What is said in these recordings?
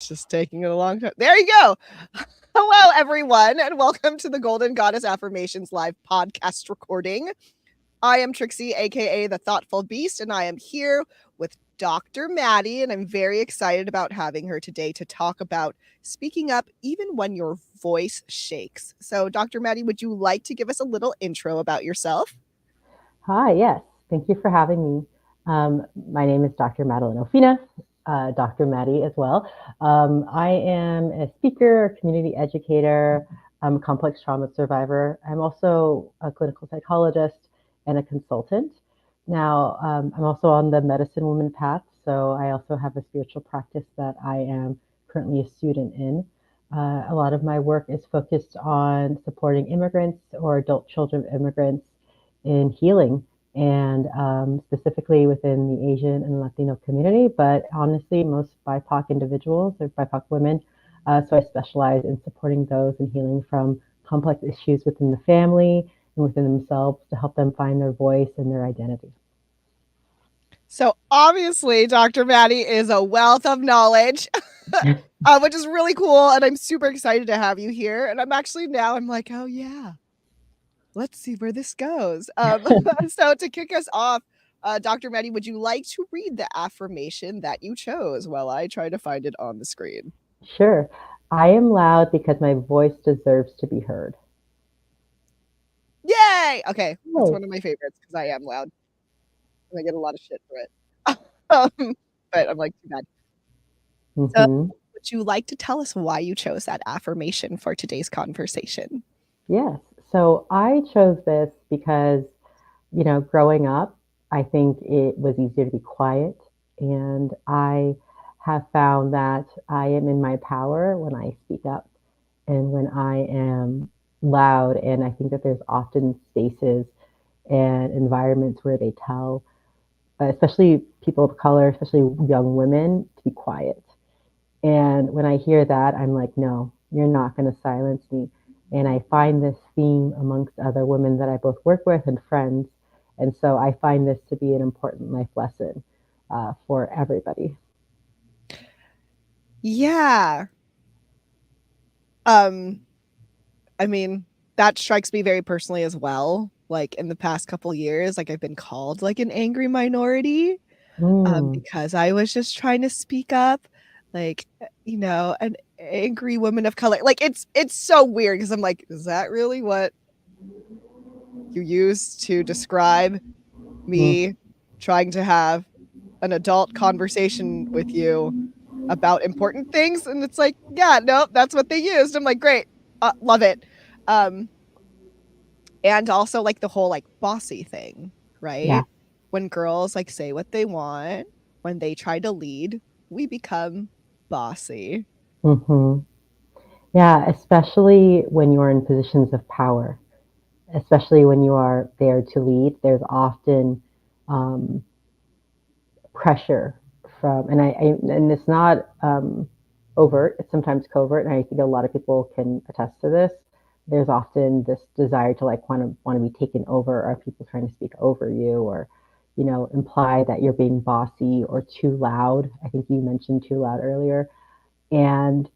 Just taking it a long time. There you go. Hello, everyone, and welcome to the Golden Goddess Affirmations live podcast recording. I am Trixie, aka the Thoughtful Beast, and I am here with Dr. Maddie, and I'm very excited about having her today to talk about speaking up even when your voice shakes. So, Dr. Maddie, would you like to give us a little intro about yourself? Hi, yes. Thank you for having me. My name is Dr. Madeline Ofina, Dr. Maddie as well. I am a speaker, community educator, I'm a complex trauma survivor. I'm also a clinical psychologist and a consultant. Now, I'm also on the medicine woman path, so I also have a spiritual practice that I am currently a student in. A lot of my work is focused on supporting immigrants or adult children of immigrants in healing and specifically within the Asian and Latino community, but honestly, most BIPOC individuals or BIPOC women. So I specialize in supporting those and healing from complex issues within the family and within themselves to help them find their voice and their identity. So, obviously, Dr. Maddie is a wealth of knowledge. Which is really cool. And I'm super excited to have you here. And I'm like, oh, yeah, let's see where this goes. So to kick us off, Dr. Maddie, would you like to read the affirmation that you chose while I try to find it on the screen? Sure. I am loud because my voice deserves to be heard. Yay! Okay, that's Oh. one of my favorites because I am loud. And I get a lot of shit for it. But I'm like, too bad. So would you like to tell us why you chose that affirmation for today's conversation? Yes. So I chose this because, growing up, I think it was easier to be quiet. And I have found that I am in my power when I speak up and when I am loud. And I think that there's often spaces and environments where they tell, especially people of color, especially young women, to be quiet. And when I hear that, I'm like, no, you're not going to silence me. And I find this theme amongst other women that I both work with and friends. And so I find this to be an important life lesson for everybody. Yeah. I mean, that strikes me very personally as well. Like in the past couple years, like I've been called like an angry minority because I was just trying to speak up, like an angry woman of color. Like it's so weird because I'm like, is that really what you use to describe me trying to have an adult conversation with you about important things? And it's like, yeah, no, that's what they used. I'm like, great, love it. And also like the whole like bossy thing, Yeah. right? When girls like say what they want, when they try to lead, we become bossy. hmm Yeah, especially when you're in positions of power, especially when you are there to lead, there's often um, pressure from, and it's not overt, it's sometimes covert, and I think a lot of people can attest to this. There's often this desire to like want to be taken over, or people trying to speak over you, or imply that you're being bossy or too loud. I think you mentioned too loud earlier, and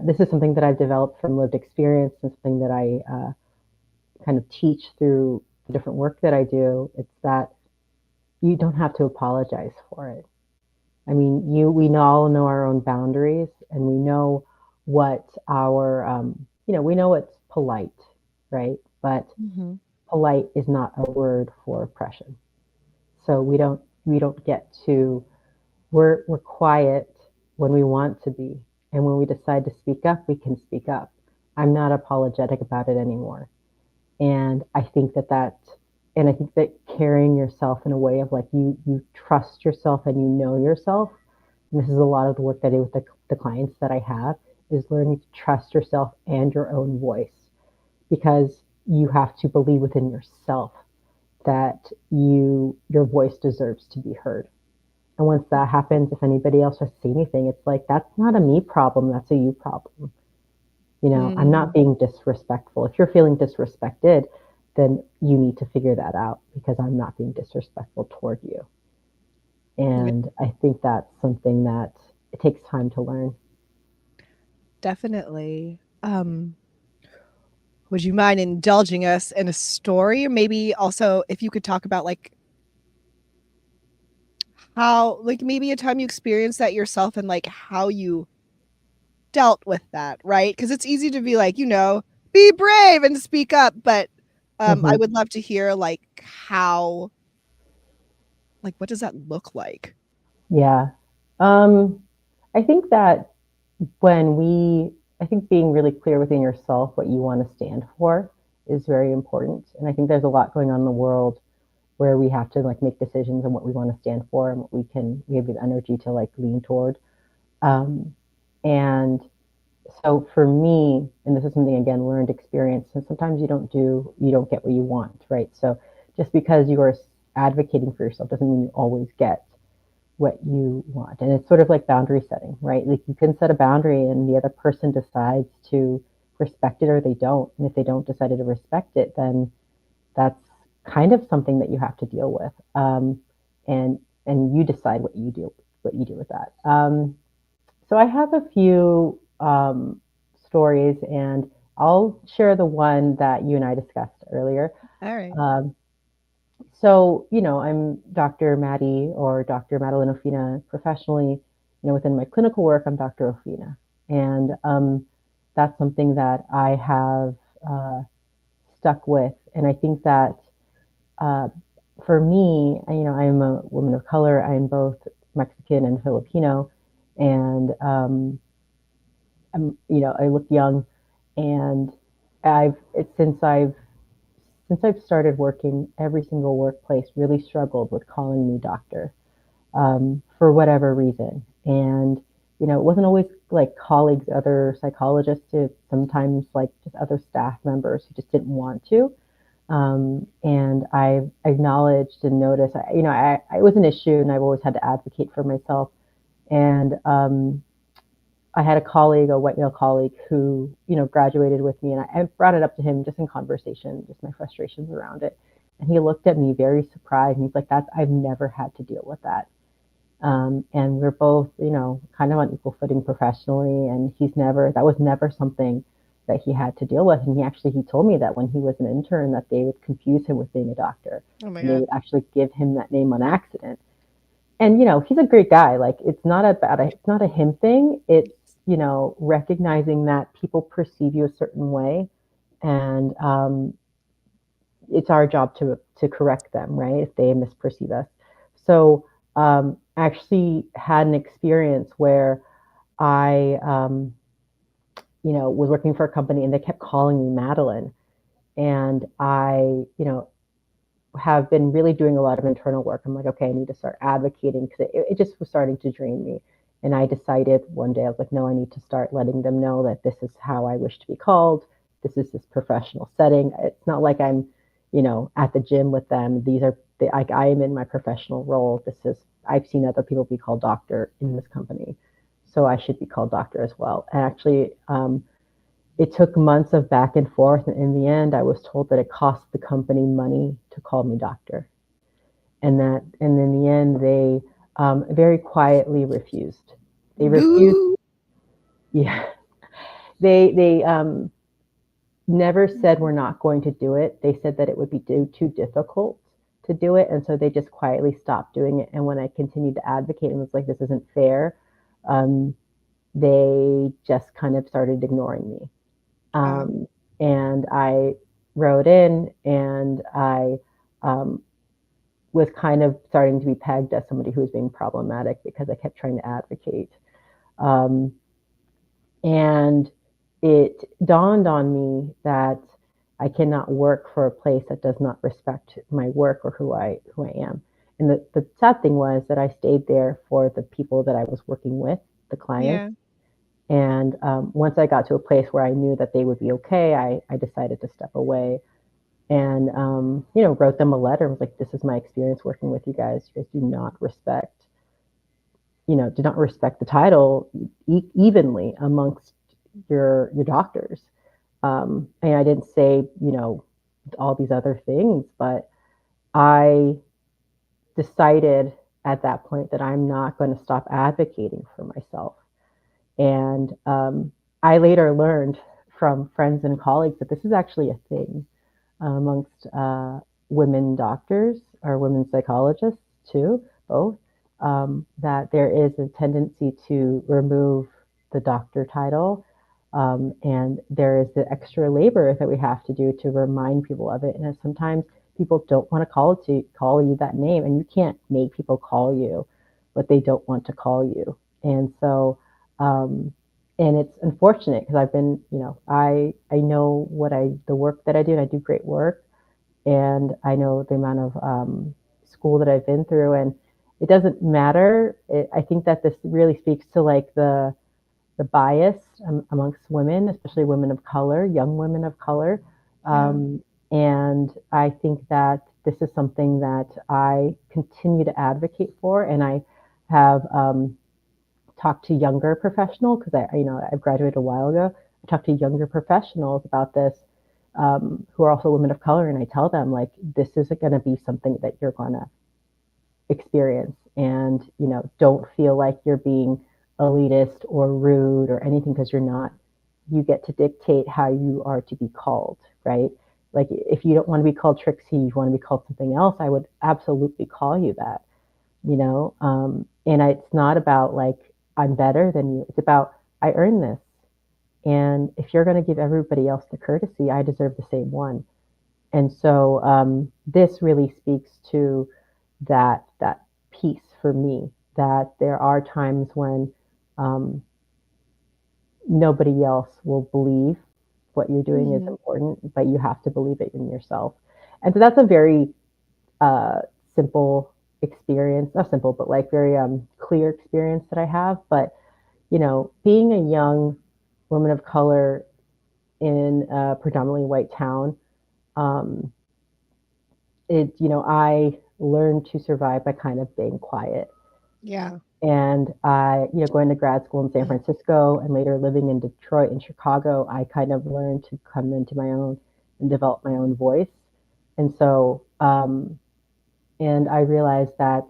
this is something that I've developed from lived experience and something that I kind of teach through the different work that I do. It's that you don't have to apologize for it. I mean, we all know our own boundaries, and we know what we know what's polite, right? But polite is not a word for oppression. So we don't get to we're quiet when we want to be, and when we decide to speak up, we can speak up. I'm not apologetic about it anymore. And I think that carrying yourself in a way of like you trust yourself and you know yourself, and this is a lot of the work that I do with the clients that I have, is learning to trust yourself and your own voice, because you have to believe within yourself that your voice deserves to be heard. And once that happens, if anybody else has to say anything, it's like, that's not a me problem, that's a you problem. I'm not being disrespectful. If you're feeling disrespected, then you need to figure that out, because I'm not being disrespectful toward you. And I think that's something that it takes time to learn. Definitely. Would you mind indulging us in a story? Or maybe also if you could talk about like how, like maybe a time you experienced that yourself and like how you dealt with that, right? Because it's easy to be like, be brave and speak up, but I Mm-hmm. would love to hear like how, like what does that look like? Yeah. Um, I think that when we, I think being really clear within yourself what you want to stand for is very important. And I think there's a lot going on in the world where we have to like make decisions on what we want to stand for and what we have the energy to like lean toward. Um, and so for me, and this is something again, learned experience, and sometimes you don't get what you want, right? So just because you are advocating for yourself doesn't mean you always get what you want. And it's sort of like boundary setting, right? Like you can set a boundary and the other person decides to respect it or they don't. And if they don't decide to respect it, then that's kind of something that you have to deal with. And and you decide what you do with that. So I have a few stories, and I'll share the one that you and I discussed earlier. All right. Um, so, I'm Dr. Maddie or Dr. Madeline Ofina professionally. Within my clinical work, I'm Dr. Ofina. And that's something that I have stuck with. And I think that uh, for me, I'm a woman of color. I'm both Mexican and Filipino. And I look young. And since I've started working, every single workplace really struggled with calling me doctor for whatever reason. And, it wasn't always like colleagues, other psychologists, it's sometimes like just other staff members who just didn't want to. And I've acknowledged and noticed, it was an issue and I've always had to advocate for myself. And I had a colleague, a white male colleague, who graduated with me, and I brought it up to him just in conversation, just my frustrations around it. And he looked at me very surprised, and he's like, "That's I've never had to deal with that." And we're both, kind of on equal footing professionally, and that was never something that he had to deal with. And he told me that when he was an intern, that they would confuse him with being a doctor, Oh my and they God. would actually give him that name on accident. And he's a great guy. Like it's not a him thing. It's recognizing that people perceive you a certain way, and it's our job to correct them, right, if they misperceive us. So I actually had an experience where I was working for a company and they kept calling me Madeline, and I have been really doing a lot of internal work. I'm like, okay, I need to start advocating because it just was starting to drain me. And I decided one day, I was like, no, I need to start letting them know that this is how I wish to be called. This professional setting. It's not like I'm, at the gym with them. I am in my professional role. I've seen other people be called doctor in this company, so I should be called doctor as well. And actually, it took months of back and forth, and in the end, I was told that it cost the company money to call me doctor, and in the end, they very quietly refused. They refused. Boo. Yeah, they never said we're not going to do it. They said that it would be too difficult to do it, and so they just quietly stopped doing it. And when I continued to advocate and was like, "This isn't fair," um, they just kind of started ignoring me. Wow. Um, and I wrote in and I was kind of starting to be pegged as somebody who was being problematic because I kept trying to advocate. Um, and it dawned on me that I cannot work for a place that does not respect my work or who I am. And the sad thing was that I stayed there for the people that I was working with, the clients. Yeah. And once I got to a place where I knew that they would be okay, I decided to step away and, wrote them a letter. I was like, this is my experience working with you guys. You guys do not respect the title evenly amongst your doctors. And I didn't say, all these other things, but I decided at that point that I'm not going to stop advocating for myself. And I later learned from friends and colleagues that this is actually a thing amongst women doctors or women psychologists too, both, that there is a tendency to remove the doctor title. And there is the extra labor that we have to do to remind people of it. And sometimes people don't want to call you that name, and you can't make people call you what they don't want to call you. And so, and it's unfortunate because I've been, I know the work that I do, and I do great work, and I know the amount of school that I've been through, and it doesn't matter. I think that this really speaks to like the bias amongst women, especially women of color, young women of color. And I think that this is something that I continue to advocate for. And I have talked to younger professionals because I've graduated a while ago. I talked to younger professionals about this who are also women of color. And I tell them, like, this is going to be something that you're going to experience. And, don't feel like you're being elitist or rude or anything, because you're not. You get to dictate how you are to be called, right? Like, if you don't want to be called Trixie, you want to be called something else, I would absolutely call you that, and it's not about like, I'm better than you. It's about, I earned this. And if you're going to give everybody else the courtesy, I deserve the same one. And so this really speaks to that piece for me, that there are times when nobody else will believe what you're doing is important, but you have to believe it in yourself. And so that's a very simple experience, not simple, but like very clear experience that I have. But, being a young woman of color in a predominantly white town, I learned to survive by kind of being quiet. Yeah. And I, going to grad school in San Francisco and later living in Detroit and Chicago, I kind of learned to come into my own and develop my own voice. And so, and I realized that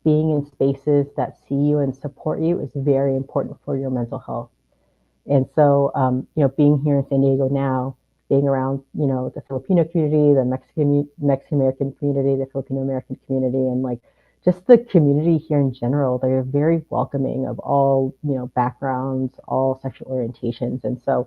being in spaces that see you and support you is very important for your mental health. And so, being here in San Diego now, being around, the Filipino community, the Mexican-American community, the Filipino-American community, and like just the community here in general, they're very welcoming of all, backgrounds, all sexual orientations. And so,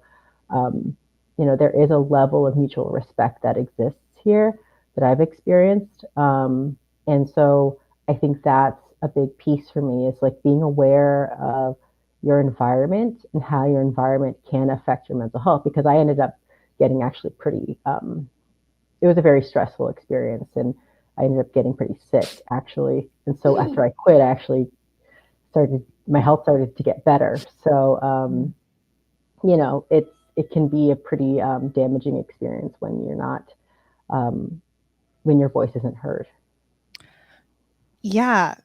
there is a level of mutual respect that exists here that I've experienced. And so I think that's a big piece for me, is like being aware of your environment and how your environment can affect your mental health, because I ended up getting actually pretty, it was a very stressful experience, and I ended up getting pretty sick actually. And so after I quit, my health started to get better. So, it can be a pretty damaging experience when you're not, when your voice isn't heard. Yeah.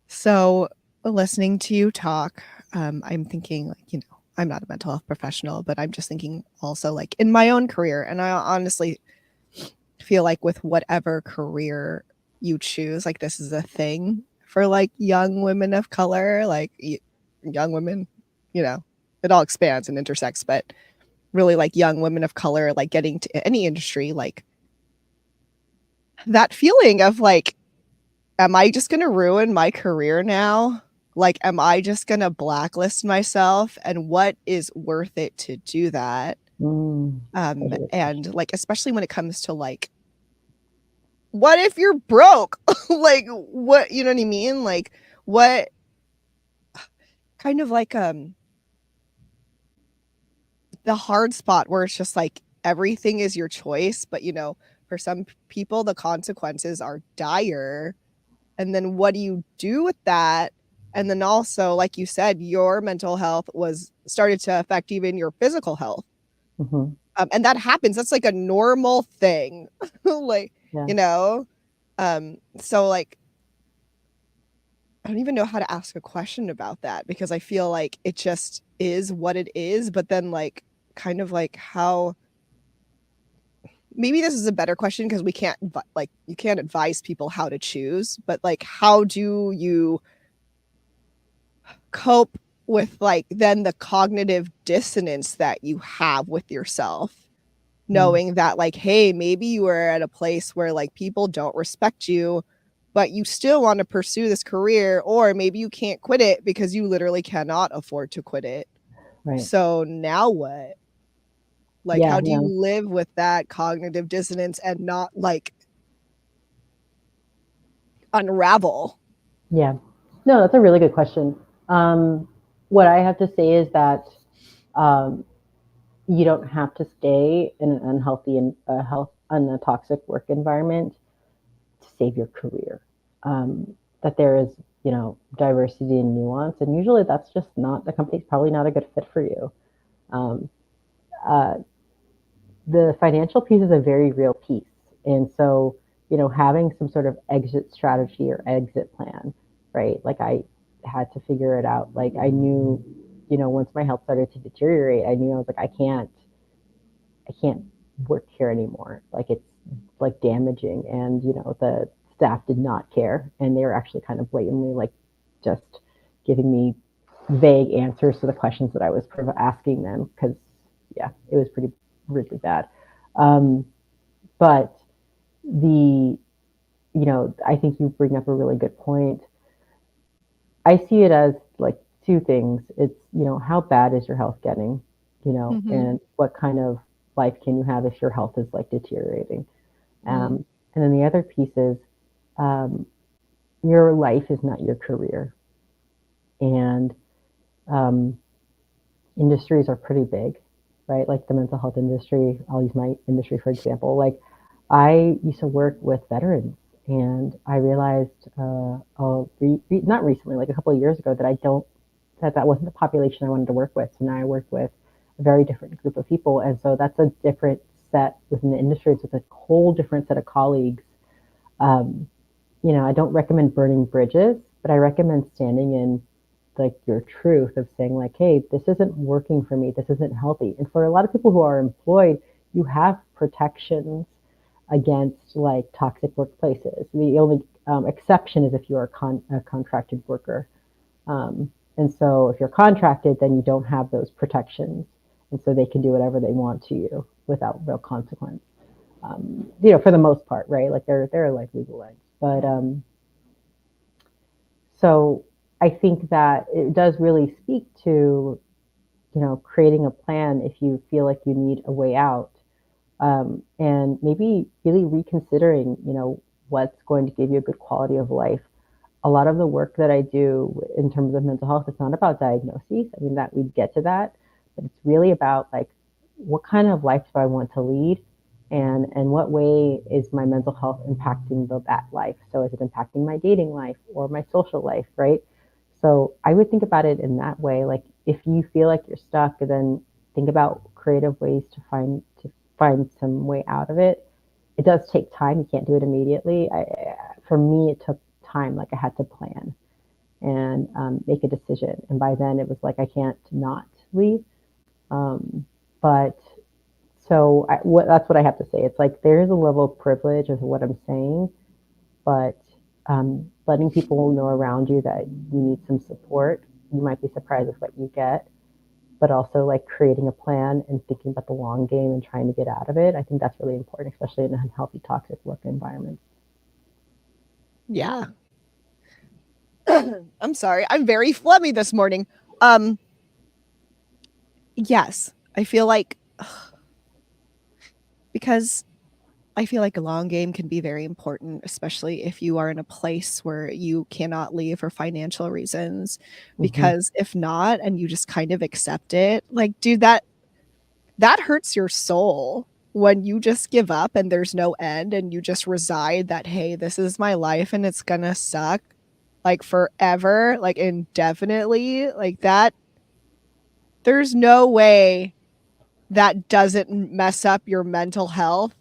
So listening to you talk, I'm thinking like, I'm not a mental health professional, but I'm just thinking also like in my own career. And I honestly feel like with whatever career you choose, like this is a thing for like young women of color, like young women, it all expands and intersects, but really like young women of color, like getting to any industry, like that feeling of like, am I just going to ruin my career now? Like, am I just going to blacklist myself? And what is worth it to do that? And like, especially when it comes to like, what if you're broke? Like, what, you know what I mean? Like, what kind of like, the hard spot where it's just like, everything is your choice. But, for some people, the consequences are dire. And then what do you do with that? And then also, like you said, your mental health started to affect even your physical health. And that happens. That's like a normal thing. Like, so like, I don't even know how to ask a question about that, because I feel like it just is what it is. But then like, kind of like how, maybe this is a better question because we can't like you can't advise people how to choose, but like how do you cope with like then the cognitive dissonance that you have with yourself, knowing that like, hey, maybe you are at a place where like people don't respect you, but you still want to pursue this career, or maybe you can't quit it because you literally cannot afford to quit it. Right. So now what? Like, Yeah, how do you live with that cognitive dissonance and not like unravel? Yeah. No, that's a really good question. What I have to say is that you don't have to stay in an unhealthy and in a toxic work environment to save your career. That there is, diversity and nuance, and usually that's just not the company's probably not a good fit for you. Um, uh, the financial piece is a very real piece, and so having some sort of exit strategy or exit plan, right? Like I had to figure it out. Like I knew, once my health started to deteriorate, I knew I was like, I can't work here anymore. Like it's like damaging. And, the staff did not care. And they were actually kind of blatantly like just giving me vague answers to the questions that I was asking them. Cause yeah, it was pretty, really bad. But I think you bring up a really good point. I see it as like two things. It's, how bad is your health getting, and what kind of life can you have if your health is like deteriorating? And then the other piece is your life is not your career. And industries are pretty big, right? Like the mental health industry, I'll use my industry for example. Like I used to work with veterans, and I realized, not recently, like a couple of years ago, that wasn't the population I wanted to work with. So now I work with a very different group of people, and so that's a different set within the industry. It's with a whole different set of colleagues. I don't recommend burning bridges, but I recommend standing in like your truth of saying like, hey, this isn't working for me. This isn't healthy. And for a lot of people who are employed, you have protections against like toxic workplaces. The only exception is if you are a contracted worker. And so if you're contracted, then you don't have those protections. And so they can do whatever they want to you without real consequence. For the most part, right? Like there are like legal lines. But so I think that it does really speak to, creating a plan if you feel like you need a way out. And maybe really reconsidering, what's going to give you a good quality of life. A lot of the work that I do in terms of mental health, it's not about diagnoses. I mean, that we'd get to that, but it's really about like, what kind of life do I want to lead? And what way is my mental health impacting that life? So is it impacting my dating life or my social life, right? So I would think about it in that way. Like if you feel like you're stuck, then think about creative ways to find some way out of it. It does take time. You can't do it immediately. For me, it took time. Like I had to plan and make a decision. And by then it was like, I can't not leave. But so that's what I have to say. It's like there is a level of privilege of what I'm saying, but letting people know around you that you need some support. You might be surprised with what you get, but also like creating a plan and thinking about the long game and trying to get out of it. I think that's really important, especially in an unhealthy, toxic work environment. Yeah. I'm sorry. I'm very phlegmy this morning. Yes, I feel like because I feel like a long game can be very important, especially if you are in a place where you cannot leave for financial reasons. Because if not, and you just kind of accept it, like, dude, that hurts your soul when you just give up and there's no end and you just reside that, hey, this is my life and it's gonna suck like forever, like indefinitely, like that. There's no way that doesn't mess up your mental health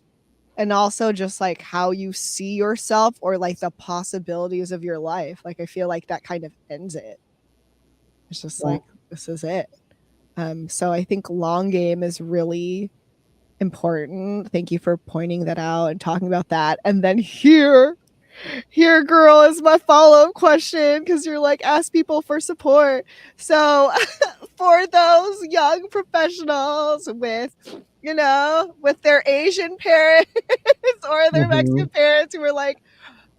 and also just like how you see yourself or like the possibilities of your life. Like I feel like that kind of ends it. It's just like, this is it. So I think long game is really important. Thank you for pointing that out and talking about that. And then here, girl, is my follow-up question, because you're like, ask people for support. So for those young professionals with their Asian parents or their Mm-hmm. Mexican parents who are like,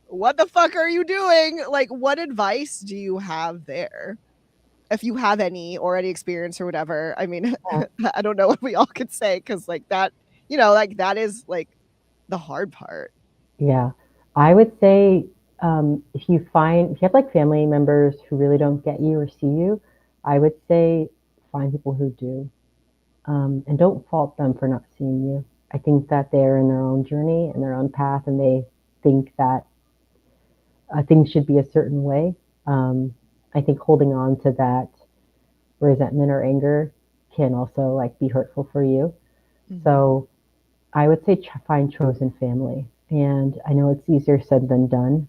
what the fuck are you doing? Like, what advice do you have there? If you have any or any experience or whatever. I mean, Yeah. I don't know what we all could say, because like that, that is like the hard part. Yeah. I would say if you have like family members who really don't get you or see you, I would say find people who do. And don't fault them for not seeing you. I think that they're in their own journey and their own path, and they think that things should be a certain way. I think holding on to that resentment or anger can also like be hurtful for you. Mm-hmm. So I would say find chosen family. And I know it's easier said than done,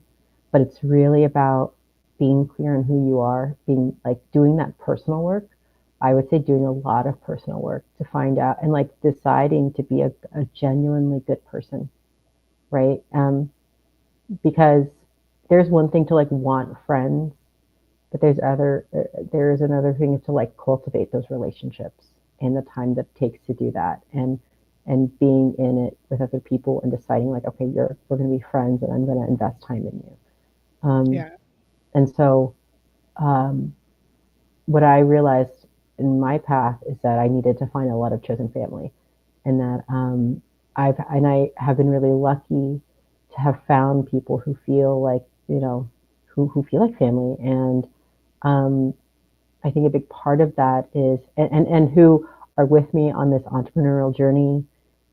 but it's really about being clear on who you are, being like doing that personal work. I would say doing a lot of personal work to find out and like deciding to be a genuinely good person, right? Because there's one thing to like want friends, but there's another thing to like cultivate those relationships and the time that it takes to do that, and being in it with other people and deciding like, okay, we're going to be friends and I'm going to invest time in you. Yeah. And so um, what I realized in my path is that I needed to find a lot of chosen family, and that I have been really lucky to have found people who feel like who feel like family. And um, I think a big part of that is and who are with me on this entrepreneurial journey,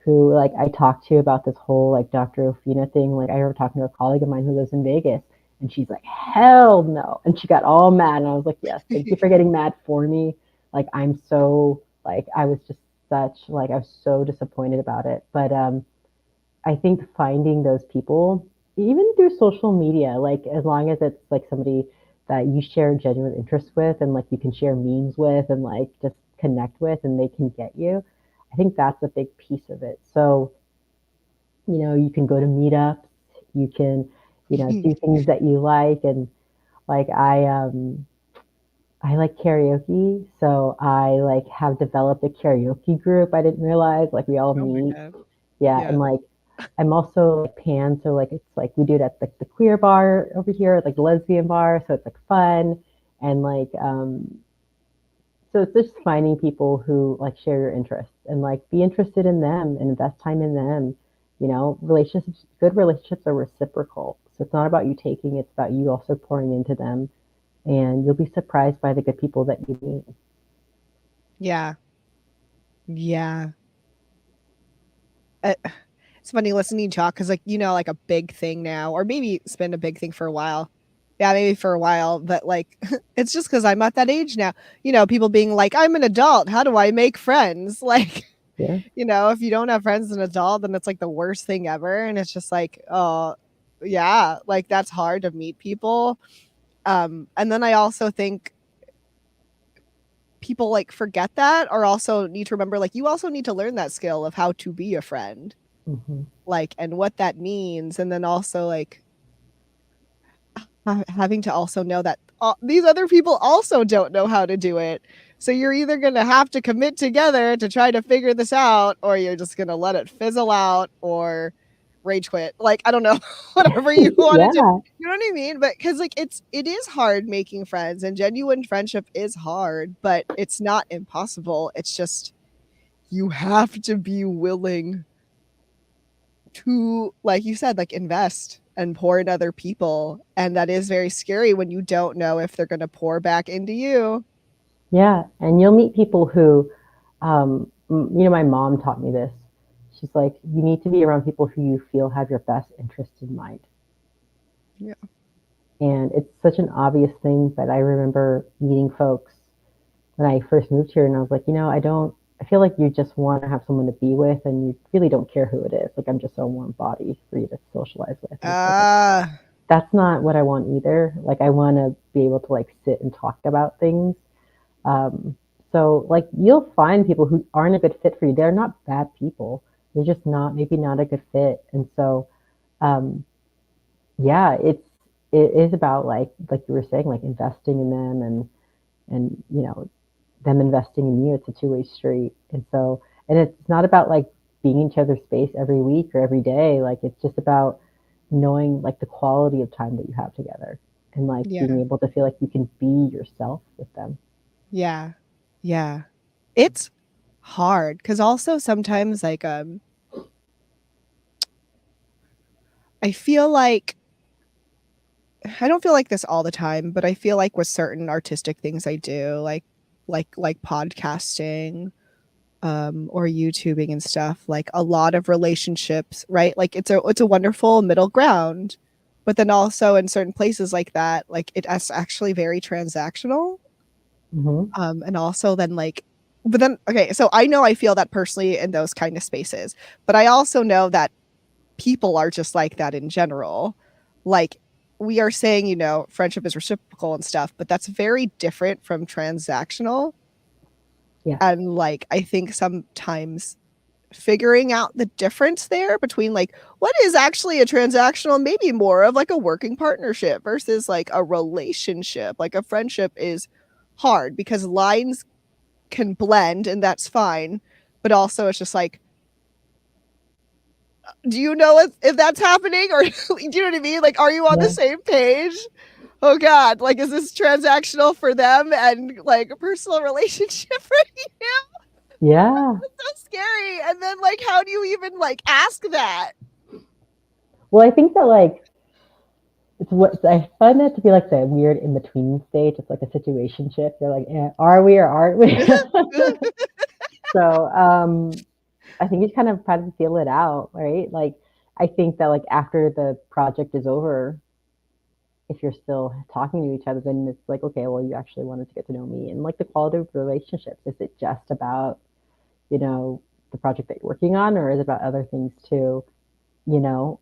who like I talked to about this whole like Dr. Ofina thing. Like I remember talking to a colleague of mine who lives in Vegas, and she's like, hell no. And she got all mad. And I was like, yes, thank you for getting mad for me. Like I'm so like I was just such like I was so disappointed about it. But I think finding those people, even through social media, like as long as it's like somebody that you share genuine interest with and like you can share memes with and like just connect with and they can get you, I think that's a big piece of it. So, you can go to meetups, you can, do things that you like. And like I like karaoke, so I like have developed a karaoke group. I didn't realize like we all Oh my meet. god. Yeah, Yeah. and like I'm also like pan, so like it's like we do it at like the queer bar over here, like the lesbian bar, so it's like fun. And like so it's just finding people who like share your interests and like be interested in them and invest time in them. Relationships, good relationships are reciprocal. So it's not about you taking, it's about you also pouring into them. And you'll be surprised by the good people that you meet. Yeah. Yeah. Uh, it's funny listening to talk, because like like a big thing now, or maybe it's been a big thing for a while. Yeah, maybe for a while, but like it's just because I'm at that age now. People being like, I'm an adult. How do I make friends? Like, Yeah. if you don't have friends as an adult, then it's like the worst thing ever. And it's just like, oh, yeah, like that's hard to meet people. And then I also think people like forget that, or also need to remember, like, you also need to learn that skill of how to be a friend, Hmm. like, and what that means. And then also like having to also know that these other people also don't know how to do it. So you're either going to have to commit together to try to figure this out, or you're just going to let it fizzle out or rage quit. Like, I don't know, whatever you want to do. Yeah. You know what I mean? But because like it is hard making friends, and genuine friendship is hard, but it's not impossible. It's just you have to be willing to, like you said, like invest and pour in other people. And that is very scary when you don't know if they're going to pour back into you. Yeah. And you'll meet people who, my mom taught me this. She's like, you need to be around people who you feel have your best interest in mind. Yeah. And it's such an obvious thing, but I remember meeting folks when I first moved here, and I was like, I feel like you just want to have someone to be with, and you really don't care who it is. Like, I'm just a warm body for you to socialize with. And it's like, Ah, that's not what I want either. Like, I want to be able to like sit and talk about things. Um, So like you'll find people who aren't a good fit for you. They're not bad people. They're just not maybe not a good fit. And so um yeah, it is about like you were saying, like investing in them and you know, them investing in you. It's a two-way street. And so and it's not about like being in each other's space every week or every day. Like it's just about knowing like the quality of time that you have together and like being Yeah. able to feel like you can be yourself with them. Yeah. Yeah. It's hard because also sometimes like I feel like I don't feel like this all the time, but I feel like with certain artistic things I do, like podcasting, or YouTubing and stuff, like a lot of relationships, right? Like it's a wonderful middle ground. But then also in certain places like that, like it's actually very transactional. Hmm. And also then like but then okay, so I know I feel that personally in those kind of spaces, but I also know that people are just like that in general. Like we are saying, you know, friendship is reciprocal and stuff, but that's very different from transactional. Yeah. And like I think sometimes figuring out the difference there between like what is actually a transactional, maybe more of like a working partnership versus like a relationship, like a friendship is hard because lines can blend and that's fine. But also it's just like, do you know if that's happening or do you know what I mean? Like, are you on the Yeah. same page? Oh God, like, is this transactional for them and like a personal relationship for you? Yeah. It's so scary. And then like, how do you even like ask that? Well, I think that like it's what I find that to be like the weird in between stage. It's like a situationship. You're like, eh, are we or aren't we? So I think you kind of try to feel it out, right? Like I think that like after the project is over, if you're still talking to each other, then it's like, okay, well, you actually wanted to get to know me and like the quality of relationships. Is it just about, you know, the project that you're working on, or is it about other things too? You know,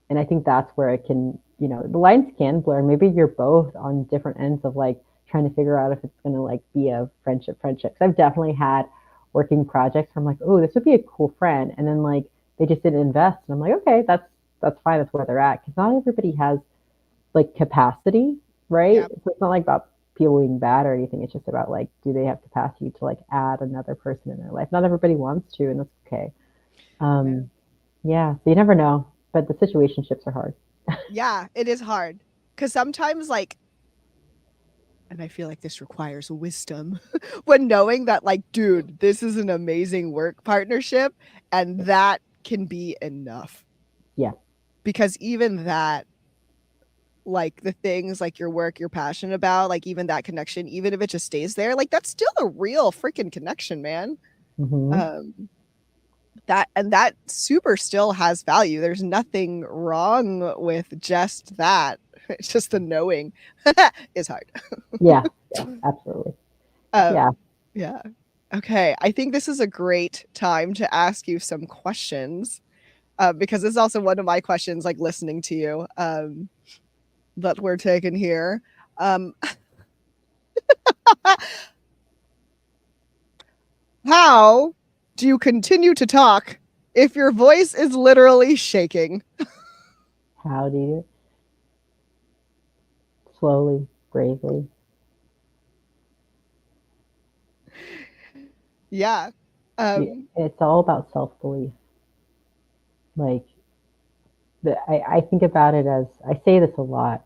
and I think that's where it can, you know, the lines can blur. Maybe you're both on different ends of like trying to figure out if it's going to like be a friendship. Cause I've definitely had working projects where I'm like, oh, this would be a cool friend. And then like they just didn't invest. And I'm like, okay, that's fine. That's where they're at. Cause not everybody has like capacity, right? Yeah. So it's not like about people being bad or anything. It's just about like, do they have capacity to like add another person in their life? Not everybody wants to, and that's okay. Yeah. Um, yeah, so you never know, but the situationships are hard. Yeah, it is hard. Cause sometimes like and I feel like this requires wisdom when knowing that like, dude, this is an amazing work partnership and that can be enough. Yeah. Because even that like the things like your work you're passionate about, like even that connection, even if it just stays there, like that's still a real freaking connection, man. Hmm. um that and that super still has value. There's nothing wrong with just that. It's just the knowing is hard. Yeah. Yeah. Absolutely. um Yeah. yeah, okay, I think this is a great time to ask you some questions, because this is also one of my questions like listening to you, that we're taking here. um How do you continue to talk if your voice is literally shaking? How do you slowly, bravely? Yeah. You, Um, it's all about self belief. Like I think about it as I say this a lot.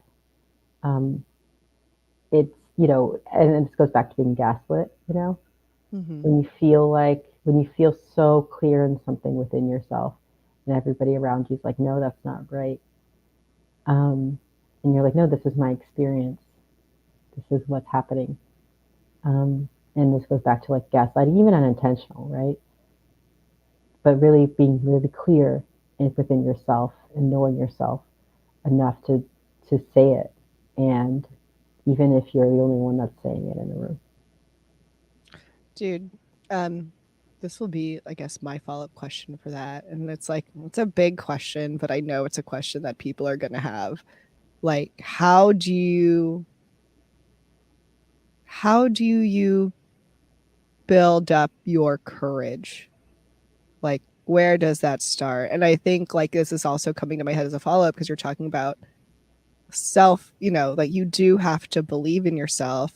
Um, it's you know, and this goes back to being gaslit. You know, mhm. when you feel so clear in something within yourself, and everybody around you is like, no, that's not right. And you're like, no, this is my experience. This is what's happening. And this goes back to like gaslighting, even unintentional, right? But really being really clear within yourself and knowing yourself enough to say it, and even if you're the only one that's saying it in the room. Dude, this will be, I guess, my follow-up question for that. And it's like, it's a big question, but I know it's a question that people are going to have. Like, how do you build up your courage? Like, where does that start? And I think like this is also coming to my head as a follow-up because you're talking about self, like you do have to believe in yourself,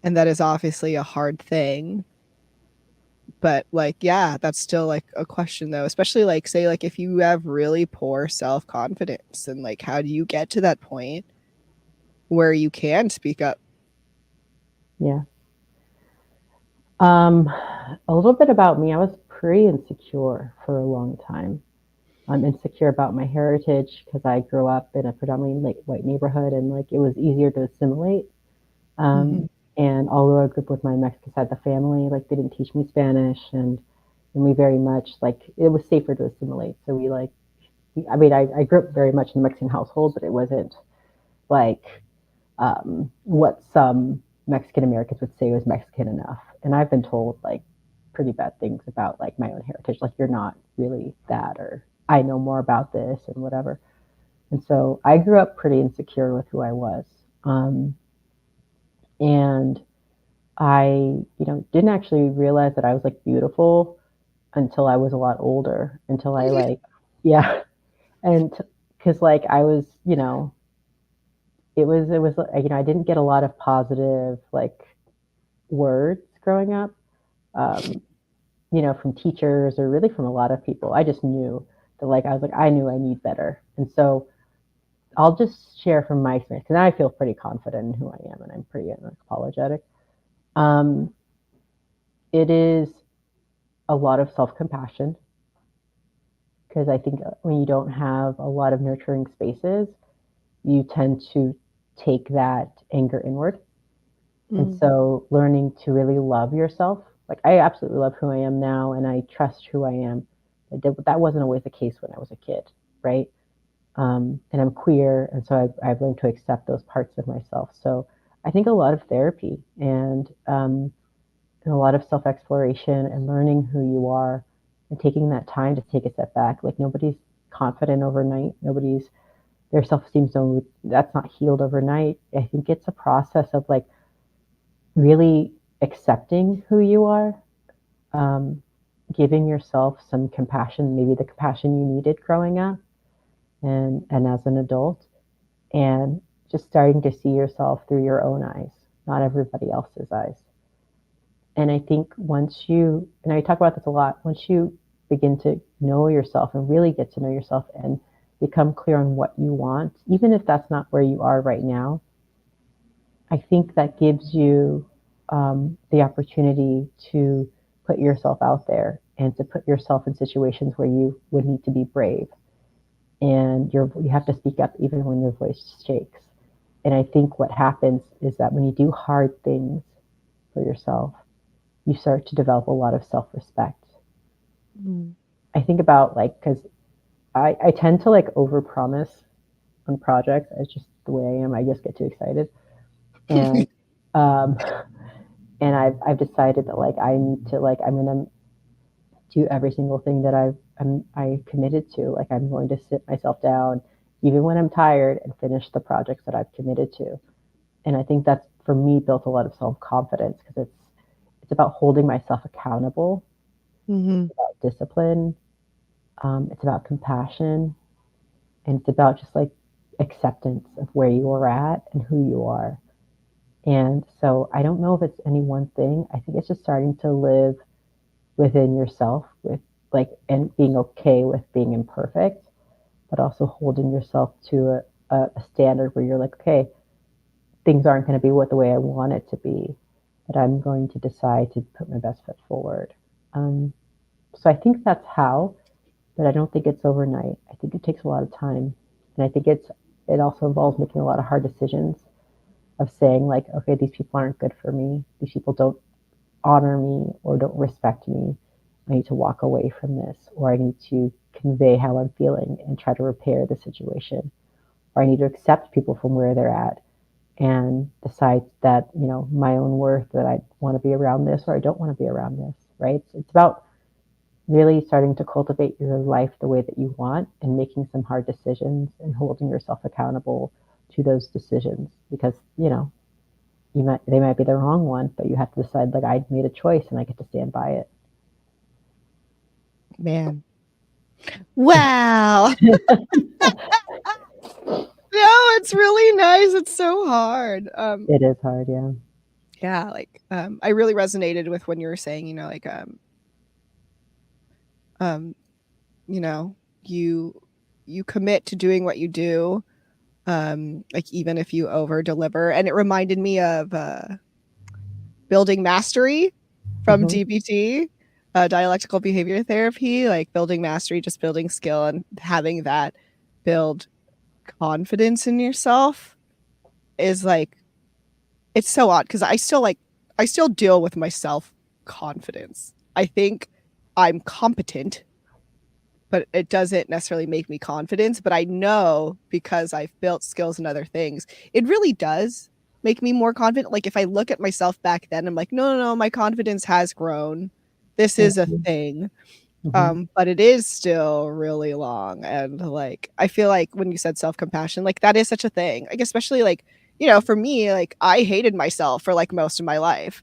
and that is obviously a hard thing. But like, yeah, that's still like a question though, especially like say like if you have really poor self-confidence, and like how do you get to that point where you can speak up? Yeah. A little bit about me. I was pretty insecure for a long time. I'm insecure about my heritage because I grew up in a predominantly like white neighborhood, and like it was easier to assimilate. Mm-hmm. And although I grew up with my Mexican side of the family, like they didn't teach me Spanish, and we very much like it was safer to assimilate. So we like, I mean, I grew up very much in a Mexican household, but it wasn't like what some Mexican Americans would say was Mexican enough. And I've been told like pretty bad things about like my own heritage, like you're not really that, or I know more about this and whatever. And so I grew up pretty insecure with who I was. And I, didn't actually realize that I was like beautiful until I was a lot older, until I like, yeah. And because like I was, it was, I didn't get a lot of positive like words growing up, um, from teachers or really from a lot of people. I just knew that like, I was like, I knew I need better. And so I'll just share from my experience because I feel pretty confident in who I am and I'm pretty unapologetic. Um, it is a lot of self compassion because I think when you don't have a lot of nurturing spaces, you tend to take that anger inward. And so learning to really love yourself, like I absolutely love who I am now and I trust who I am. That wasn't always the case when I was a kid, right? And I'm queer, and so I've learned to accept those parts of myself. So I think a lot of therapy and a lot of self exploration and learning who you are and taking that time to take a step back. Like nobody's confident overnight. Nobody's their self esteem zone that's not healed overnight. I think it's a process of like really accepting who you are, um, giving yourself some compassion, maybe the compassion you needed growing up and as an adult, and just starting to see yourself through your own eyes, not everybody else's eyes. And I think and I talk about this a lot, once you begin to know yourself and really get to know yourself and become clear on what you want, even if that's not where you are right now, I think that gives you the opportunity to put yourself out there and to put yourself in situations where you would need to be brave. And you have to speak up even when your voice shakes. And I think what happens is that when you do hard things for yourself, you start to develop a lot of self-respect. I think about like, because I tend to like overpromise on projects. It's just the way I am. I just get too excited. And um, and I've decided that like I need to like I'm gonna do every single thing that I committed to. Like I'm going to sit myself down, even when I'm tired, and finish the projects that I've committed to. And I think that's for me built a lot of self confidence because it's about holding myself accountable. Mm-hmm. It's about discipline. It's about compassion, and it's about just like acceptance of where you are at and who you are. And so I don't know if it's any one thing. I think it's just starting to live within yourself with like and being okay with being imperfect, but also holding yourself to a standard where you're like, okay, things aren't going to be what the way I want it to be, but I'm going to decide to put my best foot forward. Um, so I think that's how, but I don't think it's overnight. I think it takes a lot of time, and I think it also involves making a lot of hard decisions of saying like, okay, these people aren't good for me. These people don't honor me or don't respect me. I need to walk away from this, or I need to convey how I'm feeling and try to repair the situation, or I need to accept people from where they're at and decide that, my own worth, that I want to be around this or I don't want to be around this, right? So it's about really starting to cultivate your life the way that you want and making some hard decisions and holding yourself accountable to those decisions because, they might be the wrong one, but you have to decide, like, I made a choice and I get to stand by it. Man. Wow. No, it's really nice. It's so hard. It is hard, yeah. Yeah, like I really resonated with when you were saying, you know, like you know, you commit to doing what you do, like even if you over deliver. And it reminded me of building mastery from DBT, dialectical behavior therapy, like building mastery, just building skill and having that build confidence in yourself is like, it's so odd because I still deal with my self confidence. I think I'm competent, but it doesn't necessarily make me confident. But I know because I've built skills and other things, it really does make me more confident. Like if I look at myself back then, I'm like, no, my confidence has grown. This is a thing. But it is still really long. And like, I feel like when you said self-compassion, like that is such a thing. Like, especially like, you know, for me, like I hated myself for like most of my life.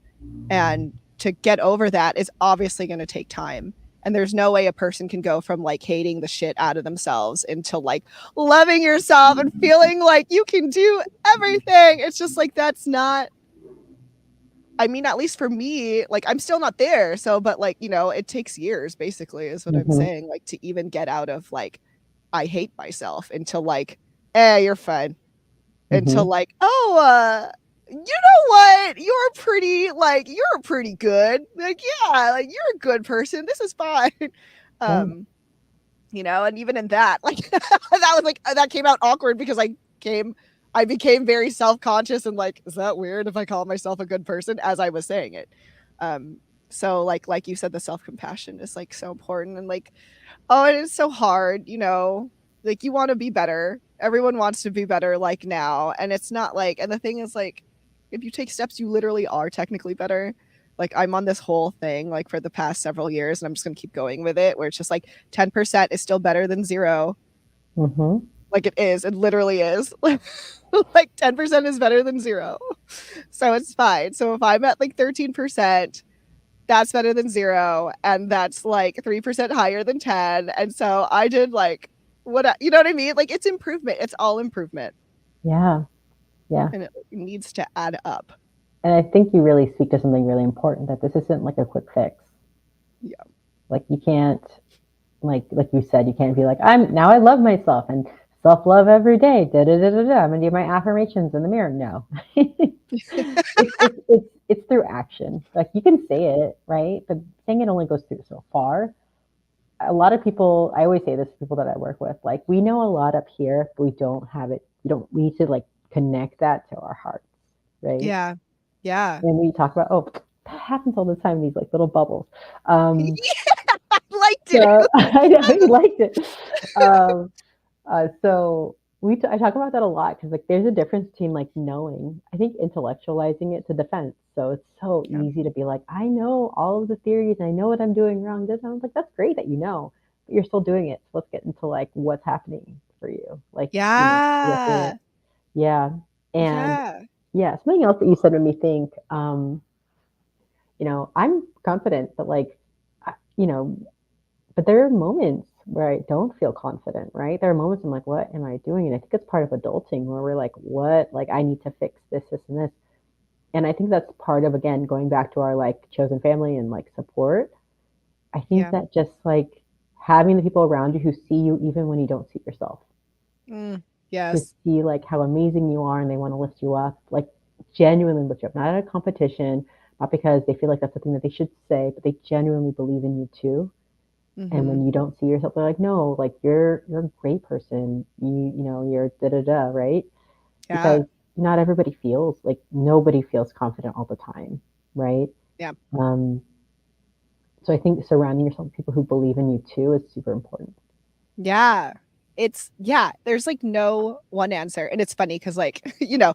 And to get over that is obviously going to take time. And there's no way a person can go from like hating the shit out of themselves into like loving yourself and feeling like you can do everything. It's just like, that's not, I mean, at least for me, like I'm still not there. So, but like, you know, it takes years basically is what I'm saying. Like to even get out of like, I hate myself into like, you're fine. Until like, you know what? You're pretty good. Like, yeah, like you're a good person. This is fine. You know, and even in that, like that was like, that came out awkward because I became very self-conscious and like, is that weird if I call myself a good person as I was saying it? So like you said, the self-compassion is like so important and like, oh, it is so hard, you know, like you want to be better. Everyone wants to be better like now. And it's not like, and the thing is like, if you take steps, you literally are technically better. Like I'm on this whole thing like for the past several years and I'm just going to keep going with it where it's just like 10% is still better than 0. Like it literally is. Like 10% is better than 0. So it's fine. So if I'm at like 13%, that's better than 0. And that's like 3% higher than 10. And so I did like, you know what I mean? Like it's improvement. It's all improvement. Yeah. And it needs to add up. And I think you really speak to something really important, that this isn't like a quick fix. Yeah. Like you can't, like you said, you can't be like, now I love myself and self-love every day. I'm gonna do my affirmations in the mirror. No. it's through action. Like you can say it, right? But saying it only goes through so far. A lot of people, I always say this to people that I work with, like we know a lot up here, but we don't have it. We need to like connect that to our hearts, right? Yeah. And we talk about, that happens all the time, these like little bubbles. Yeah, I liked it. So, I know you liked it. So I talk about that a lot because like there's a difference between like knowing, I think intellectualizing it's a defense. So it's so easy to be like, I know all of the theories, I know what I'm doing wrong. I was like, that's great that you know, but you're still doing it. So let's get into like what's happening for you. Like, yeah. And something else that you said made me think, you know, I'm confident, but like, you know, but there are moments where I don't feel confident, right? There are moments I'm like, what am I doing? And I think it's part of adulting where we're like, what? Like, I need to fix this, and this. And I think that's part of, again, going back to our like chosen family and like support. I think that just like having the people around you who see you even when you don't see yourself. To see like how amazing you are and they want to lift you up, like genuinely lift you up, not at a competition, not because they feel like that's something that they should say, but they genuinely believe in you too. And when you don't see yourself, they're like, no, like you're a great person. You know, you're right? Because not everybody feels like, nobody feels confident all the time, right? So I think surrounding yourself with people who believe in you too is super important. There's like no one answer. And it's funny because like, you know,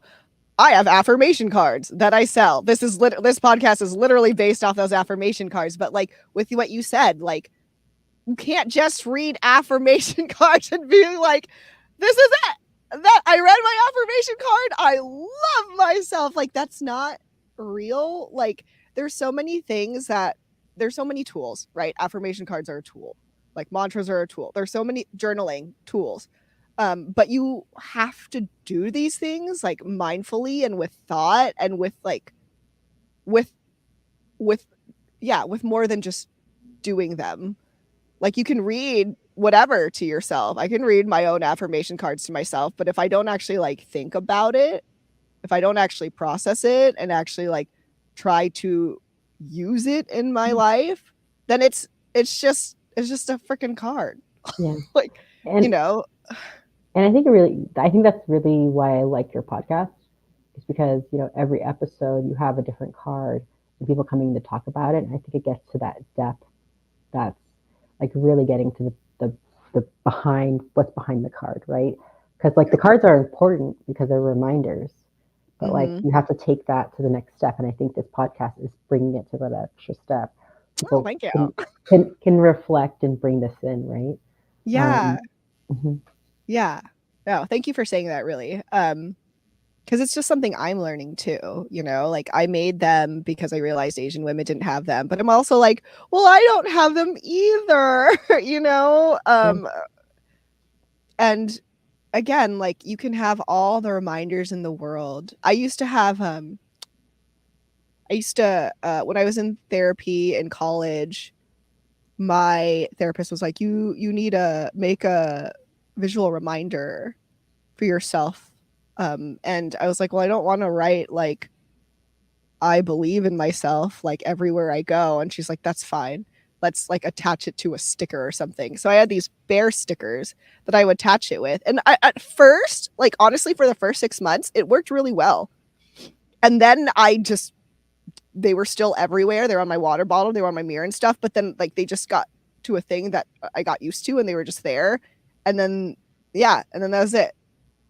I have affirmation cards that I sell. This podcast is literally based off those affirmation cards. But like with what you said, like you can't just read affirmation cards and be like, this is it. that I read my affirmation card. I love myself. Like, that's not real. Like, there's so many tools, right? Affirmation cards are a tool. Like, mantras are a tool. There's so many journaling tools. But you have to do these things like mindfully and with thought and with with more than just doing them. Like, you can read whatever to yourself. I can read my own affirmation cards to myself, but if I don't actually like think about it, if I don't actually process it and actually like try to use it in my life, then it's just a freaking card. Yeah. Like, And and I think that's really why I like your podcast, is because, every episode you have a different card and people coming to talk about it. And I think it gets to that depth that's like really getting to the behind what's behind the card, right? Because like the cards are important because they're reminders, but like you have to take that to the next step. And I think this podcast is bringing it to that extra step. People thank you. Can reflect and bring this in, right? Yeah. Mhm. Yeah. No, thank you for saying that, really. Because it's just something I'm learning too, like I made them because I realized Asian women didn't have them, but I'm also like, well, I don't have them either, and again, like, you can have all the reminders in the world. I used to when I was in therapy in college, my therapist was like, you need to make a visual reminder for yourself. And I was like, well, I don't want to write like I believe in myself like everywhere I go. And she's like, that's fine. Let's like attach it to a sticker or something. So I had these bear stickers that I would attach it with. And at first, like, honestly, for the first 6 months, it worked really well. And then they were still everywhere. They were on my water bottle, they were on my mirror and stuff. But then like they just got to a thing that I got used to and they were just there. And then, and then that was it.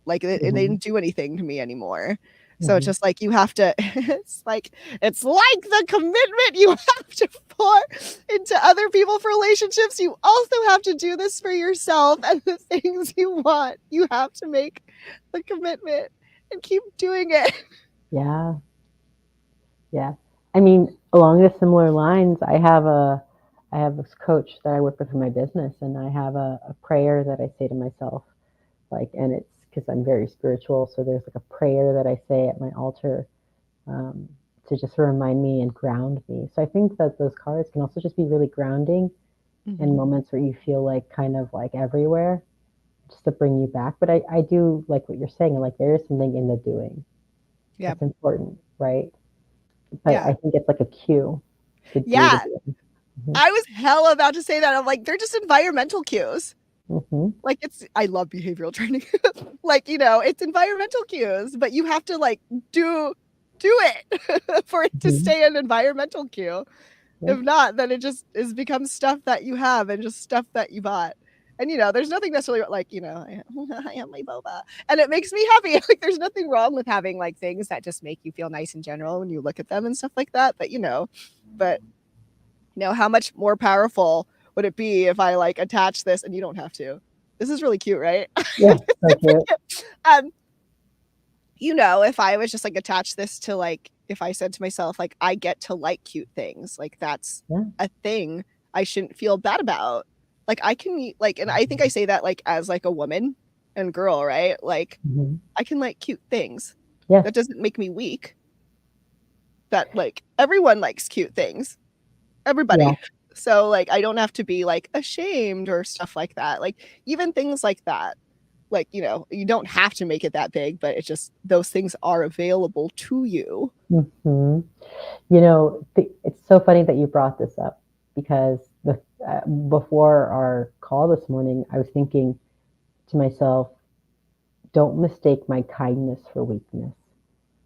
Like, they didn't do anything to me anymore. So it's just like, you have to, it's like the commitment you have to pour into other people for relationships. You also have to do this for yourself and the things you want. You have to make the commitment and keep doing it. Yeah. Yeah. I mean, along the similar lines, I have this coach that I work with in my business, and I have a prayer that I say to myself, like, and it's because I'm very spiritual. So there's like a prayer that I say at my altar to just remind me and ground me. So I think that those cards can also just be really grounding in moments where you feel like kind of like everywhere, just to bring you back. But I do like what you're saying. Like, there is something in the doing that's important, right? But I think it's like a cue to do the doing. I was hella about to say that. I'm like, they're just environmental cues. Like, I love behavioral training. Like, it's environmental cues, but you have to like do it for it to stay an environmental cue. If not, then it just becomes stuff that you have and just stuff that you bought. And there's nothing necessarily like, I have my boba and it makes me happy. Like, there's nothing wrong with having like things that just make you feel nice in general when you look at them and stuff like that. But how much more powerful would it be if I like attach this? And you don't have to. This is really cute, right? Yeah, so cute. If I was just like attach this to like, if I said to myself, like, I get to like cute things, like that's a thing I shouldn't feel bad about. Like, I can like, and I think I say that like as like a woman and girl, right? Like, I can like cute things. Yeah. That doesn't make me weak. That like everyone likes cute things. Everybody. Yeah. So like, I don't have to be like ashamed or stuff like that. Like, even things like that. Like, you don't have to make it that big, but it's just those things are available to you. It's so funny that you brought this up, because before our call this morning, I was thinking to myself, don't mistake my kindness for weakness.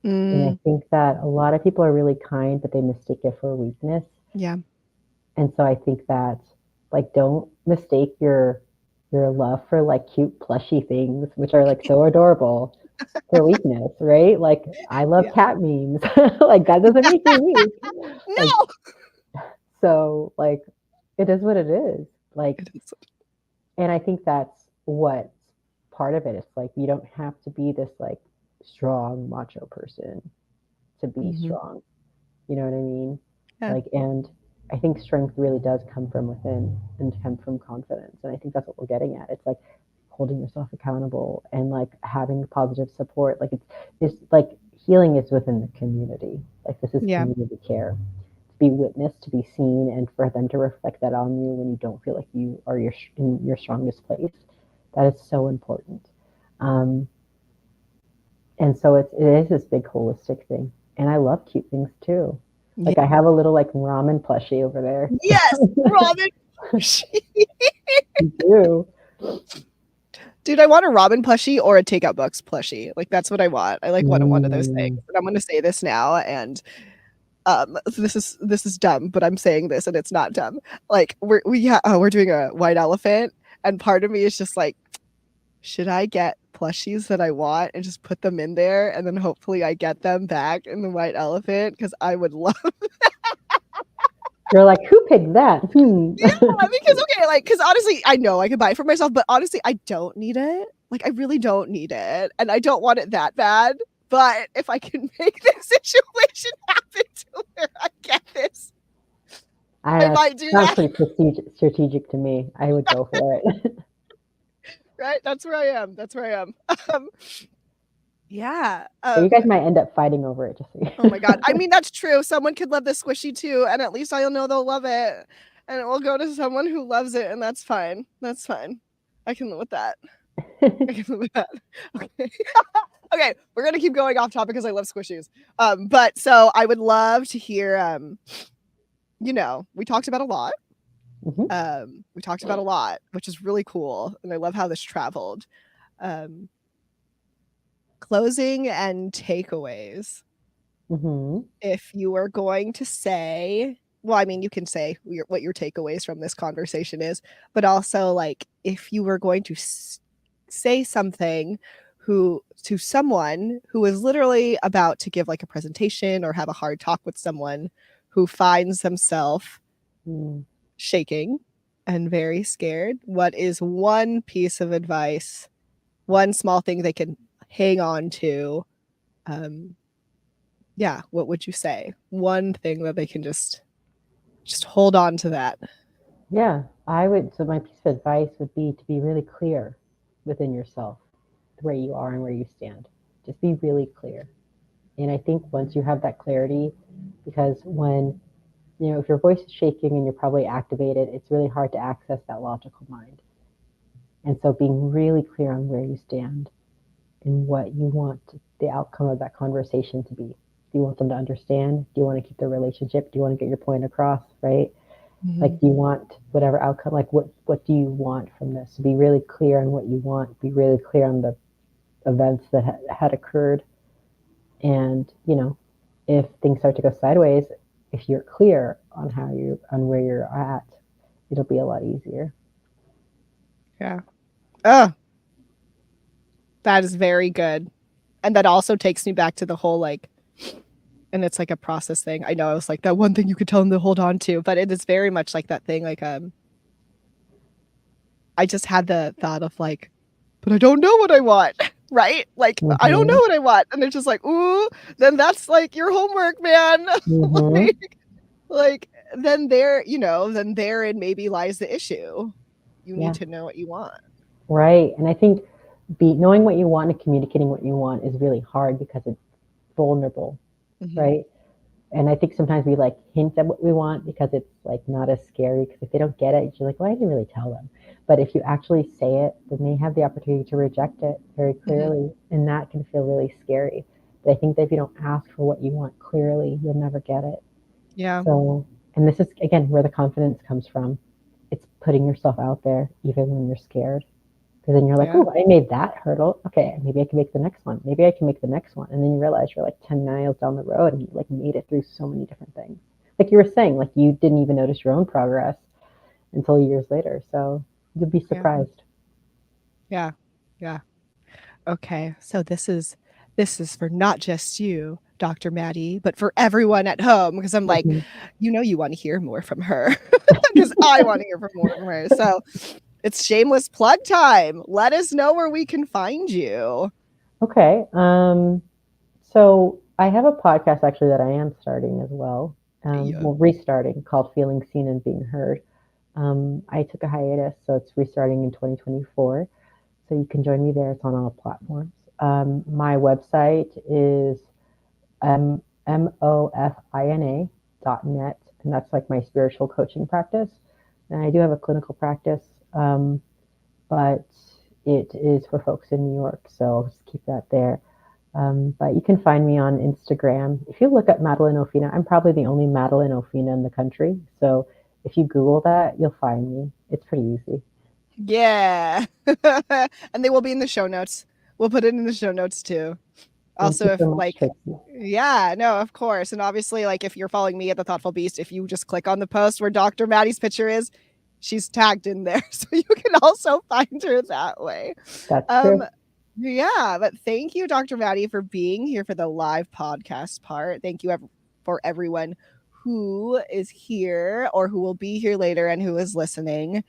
And I think that a lot of people are really kind, but they mistake it for weakness. Yeah. And so I think that, like, don't mistake your love for like cute plushy things, which are like so adorable, for weakness, right? Like, I love cat memes. Like, that doesn't make me weak. No. Like, so like, it is what it is. Like, and I think that's what part of it. It's like, you don't have to be this like strong macho person to be strong. You know what I mean? Yeah. Like, and I think strength really does come from within and come from confidence. And I think that's what we're getting at. It's like holding yourself accountable and like having positive support. Like it's like healing is within the community. Like this is community care. To be witnessed, to be seen, and for them to reflect that on you when you don't feel like you are in your strongest place. That is so important. And so it is this big holistic thing. And I love cute things too. Like I have a little like ramen plushie over there. Yes, ramen plushie. You do. Dude, I want a ramen plushie or a Takeout Books plushie. Like that's what I want. I like one of those things. And I'm going to say this now, and this is dumb, but I'm saying this and it's not dumb. Like we're doing a white elephant, and part of me is just like, should I get plushies that I want and just put them in there, and then hopefully I get them back in the white elephant, because I would love You're like, who picked that? Yeah, because honestly, I know I can buy it for myself, but honestly, I don't need it. Like I really don't need it, and I don't want it that bad. But if I can make this situation happen to where I get this, I might do that. Sounds pretty strategic to me. I would go for it. Right? That's where I am. Yeah. You guys might end up fighting over it. Just oh my God. I mean, that's true. Someone could love this squishy too, and at least I'll know they'll love it. And it will go to someone who loves it, and that's fine. That's fine. I can live with that. Okay. Okay, we're gonna keep going off topic because I love squishies. But so I would love to hear we talked about a lot. We talked about a lot, which is really cool, and I love how this traveled. Closing and takeaways. If you are going to say, well, I mean, you can say what your takeaways from this conversation is, but also like if you were going to say something to someone who is literally about to give like a presentation or have a hard talk with someone who finds themselves shaking and very scared, what is one piece of advice, one small thing they can hang on to? What would you say? One thing that they can just hold on to that. Yeah, I would. So my piece of advice would be to be really clear within yourself, where you are and where you stand. Just be really clear. And I think once you have that clarity, because when, if your voice is shaking and you're probably activated, it's really hard to access that logical mind. And so being really clear on where you stand and what you want the outcome of that conversation to be. Do you want them to understand? Do you want to keep the relationship? Do you want to get your point across, right? Like, do you want whatever outcome? Like, what do you want from this? Be really clear on what you want. Be really clear on the events that had occurred. And, if things start to go sideways, if you're clear on where you're at, it'll be a lot easier. Yeah. Oh, that is very good. And that also takes me back to the whole and it's like a process thing. I know I was like that one thing you could tell them to hold on to, but it is very much like that thing. Like, I just had the thought of like, but I don't know what I want, right? Like, I don't know what I want. And it's just like, ooh, then that's like your homework, man. Then therein maybe lies the issue. You need to know what you want. Right. And I think knowing what you want and communicating what you want is really hard because it's vulnerable. Right. And I think sometimes we like hint at what we want because it's like not as scary, because if they don't get it, you're like, well, I didn't really tell them. But if you actually say it, then they have the opportunity to reject it very clearly. And that can feel really scary. But I think that if you don't ask for what you want clearly, you'll never get it. Yeah. So, and this is, again, where the confidence comes from. It's putting yourself out there, even when you're scared. Because then you're like, oh, I made that hurdle. Okay, maybe I can make the next one. Maybe I can make the next one. And then you realize you're like 10 miles down the road and you like made it through so many different things. Like you were saying, like you didn't even notice your own progress until years later. So you'll be surprised. Yeah. Okay, so this is for not just you, Dr. Maddie, but for everyone at home, because I'm like, you want to hear more from her because I want to hear more from her. So it's shameless plug time. Let us know where we can find you. Okay. So I have a podcast actually that I am starting as well. Well, restarting, called Feeling Seen and Being Heard. I took a hiatus, so it's restarting in 2024. So you can join me there. It's on all platforms. My website is MOfina.net, and that's like my spiritual coaching practice. And I do have a clinical practice, but it is for folks in New York, so I'll just keep that there. But you can find me on Instagram. If you look up Madeline Ofina, I'm probably the only Madeline Ofina in the country. So if you Google that, you'll find me. It's pretty easy. Yeah. And they will be in the show notes. We'll put it in the show notes too. Also, if so like, Tracy. Yeah, no, of course. And obviously, like, if you're following me at The Thoughtful Beast, if you just click on the post where Dr. Maddie's picture is, she's tagged in there. So you can also find her that way. That's true. Yeah, but thank you, Dr. Maddie, for being here for the live podcast part. Thank you for everyone who is here or who will be here later and who is listening.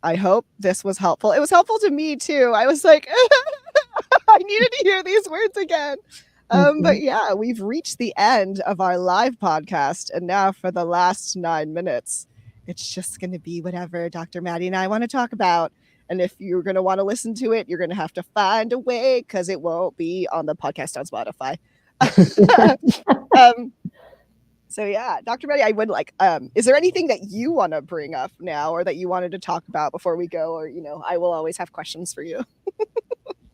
I hope this was helpful. It was helpful to me too. I was like, I needed to hear these words again. But yeah, we've reached the end of our live podcast. And now for the last 9 minutes, it's just going to be whatever Dr. Maddie and I want to talk about. And if you're going to want to listen to it, you're going to have to find a way because it won't be on the podcast on Spotify. So yeah, Dr. Maddie, I would like, is there anything that you want to bring up now or that you wanted to talk about before we go? Or, I will always have questions for you.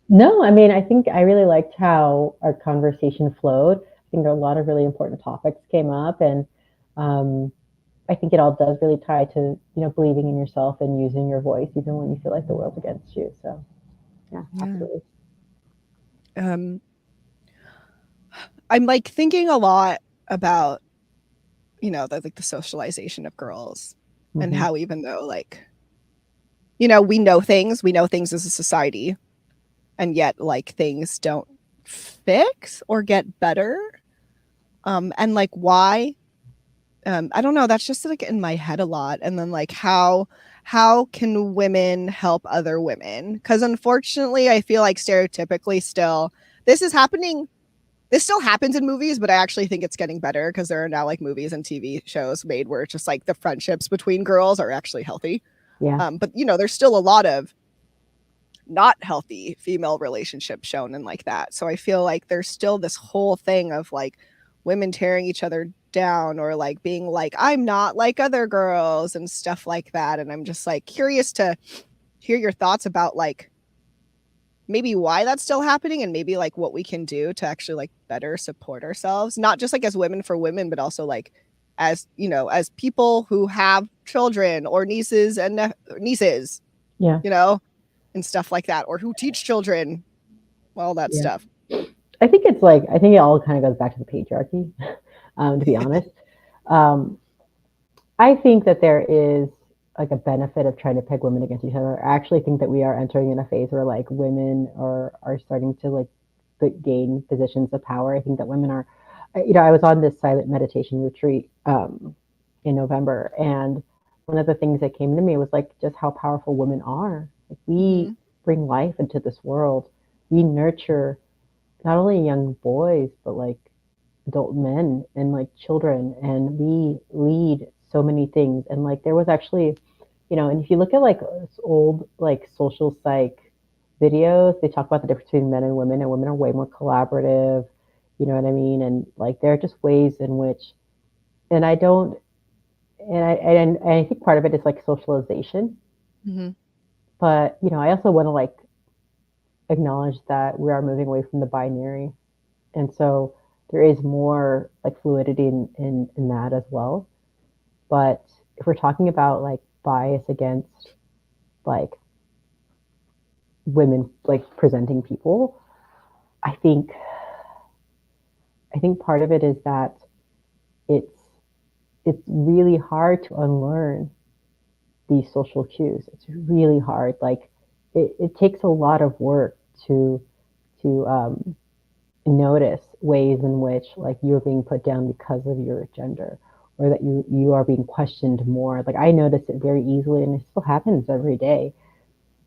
No, I mean, I think I really liked how our conversation flowed. I think a lot of really important topics came up, and I think it all does really tie to, believing in yourself and using your voice, even when you feel like the world's against you. So yeah. Absolutely. I'm like thinking a lot about, the socialization of girls and how, even though like, we know things as a society, and yet like things don't fix or get better. And like, why? I don't know. That's just like in my head a lot. And then like, how can women help other women? Because unfortunately, I feel like stereotypically still this is happening. This still happens in movies, but I actually think it's getting better because there are now like movies and TV shows made where it's just like the friendships between girls are actually healthy. Yeah. But there's still a lot of not healthy female relationships shown and like that. So I feel like there's still this whole thing of like women tearing each other down or like being like, I'm not like other girls and stuff like that. And I'm just like curious to hear your thoughts about like maybe why that's still happening and maybe like what we can do to actually like better support ourselves, not just like as women for women, but also like as, as people who have children or nieces and nieces, Yeah. And stuff like that, or who teach children, all that stuff. I think it all kind of goes back to the patriarchy, to be honest. I think that there is like a benefit of trying to peg women against each other. I actually think that we are entering in a phase where like women are starting to like gain positions of power. I think that women are, I was on this silent meditation retreat in November, and one of the things that came to me was like just how powerful women are. Like we bring life into this world. We nurture not only young boys, but like adult men and like children, and we lead so many things. And like there was actually, and if you look at like old like social psych videos, they talk about the difference between men and women are way more collaborative, you know what I mean? And like there are just ways in which, and I don't, and I think part of it is like socialization. But I also want to like acknowledge that we are moving away from the binary, and so there is more like fluidity in that as well. But if we're talking about like bias against like women like presenting people, I think part of it is that it's really hard to unlearn these social cues. It's really hard. Like it takes a lot of work to notice ways in which like you're being put down because of your gender, or that you are being questioned more. Like I notice it very easily, and it still happens every day.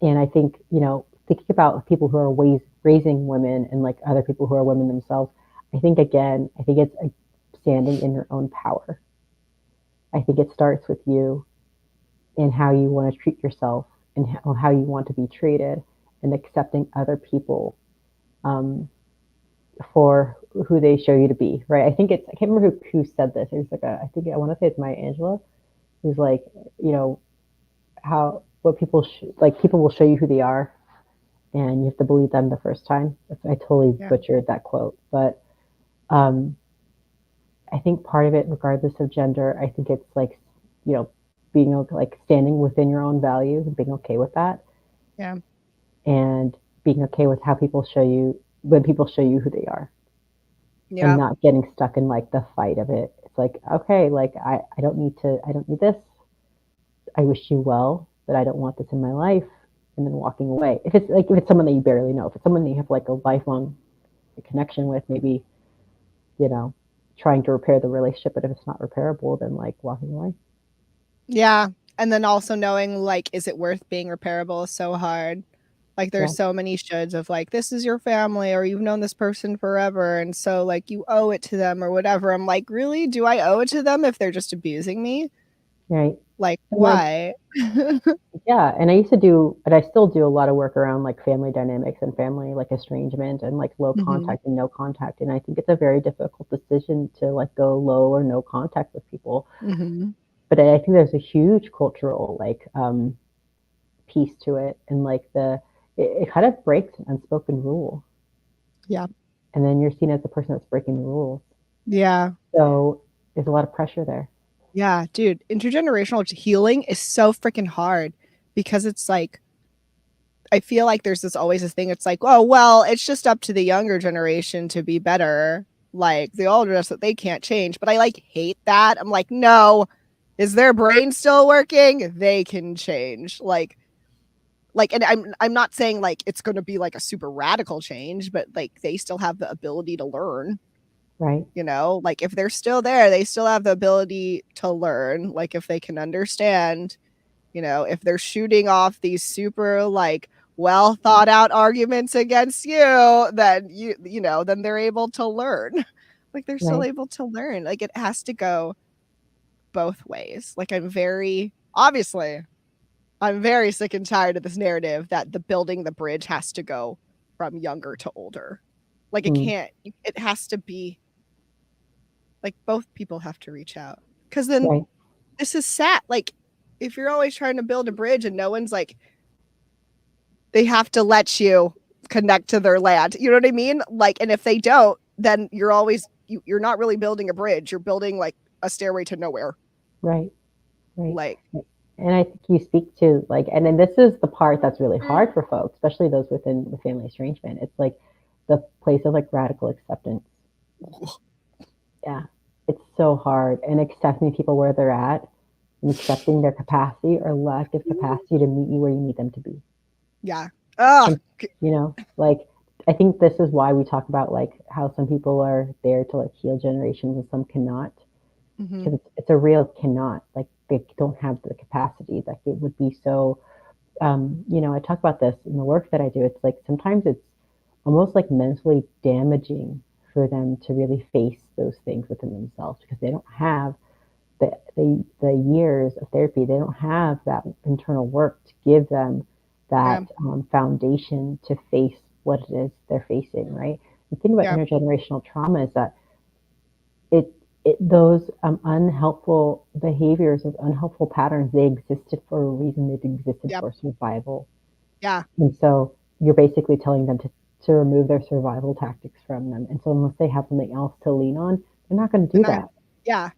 And I think, thinking about people who are raising women and like other people who are women themselves, I think it's standing in your own power. I think it starts with you and how you want to treat yourself and how you want to be treated, and accepting other people for who they show you to be, right? I can't remember who said this. It was like I want to say it's Maya Angelou, who's like, people will show you who they are, and you have to believe them the first time. I totally butchered that quote, but I think part of it, regardless of gender, I think it's like, being like standing within your own values and being okay with that. Yeah. And being okay with how people show you, when people show you who they are. Yeah. And not getting stuck in like the fight of it. It's like, okay, like I don't need this. I wish you well, but I don't want this in my life. And then walking away. If it's someone that you barely know, if it's someone that you have like a lifelong connection with, maybe, trying to repair the relationship, but if it's not repairable, then like walking away. Yeah. And then also knowing, like, is it worth being repairable is so hard. Like, there's so many shoulds of like, this is your family, or you've known this person forever, and so like you owe it to them or whatever. I'm like, really? Do I owe it to them if they're just abusing me? Right. Like, why? Yeah. And I used to do, and I still do a lot of work around like family dynamics and family like estrangement and like low contact and no contact. And I think it's a very difficult decision to like go low or no contact with people. But I think there's a huge cultural like piece to it, and like it kind of breaks an unspoken rule. Yeah. And then you're seen as the person that's breaking the rules. Yeah. So there's a lot of pressure there. Yeah, dude, intergenerational healing is so freaking hard, because it's like, I feel like there's always this thing. It's like, oh, well, it's just up to the younger generation to be better. Like the older that they can't change. But I like hate that. I'm like, no, is their brain still working? They can change. Like, and I'm not saying like it's going to be like a super radical change, but like they still have the ability to learn. Right. Like if they're still there, they still have the ability to learn. Like if they can understand, if they're shooting off these super like well thought out arguments against you, then then they're able to learn. Like they're still able to learn. Like it has to go both ways. Like I'm very sick and tired of this narrative that the building the bridge has to go from younger to older. Like it has to be like both people have to reach out, because then this is sad. Like if you're always trying to build a bridge and no one's like, they have to let you connect to their land. You know what I mean? Like, and if they don't, then you're not really building a bridge. You're building like a stairway to nowhere. Right. Right. Like, and I think you speak to like, and then this is the part that's really hard for folks, especially those within the family estrangement. It's like the place of like radical acceptance. Yeah. It's so hard, and accepting people where they're at and accepting their capacity or lack of capacity to meet you where you need them to be. Yeah. Like I think this is why we talk about like how some people are there to like heal generations and some cannot. Because it's a real cannot. Like they don't have the capacity. Like it would be so. I talk about this in the work that I do. It's like sometimes it's almost like mentally damaging for them to really face those things within themselves, because they don't have the years of therapy. They don't have that internal work to give them that foundation to face what it is they're facing, right? The thing about intergenerational trauma is that those unhelpful behaviors, those unhelpful patterns, they existed for a reason. They've existed for survival. Yeah. And so you're basically telling them to remove their survival tactics from them. And so unless they have something else to lean on, they're not going to do that. Yeah.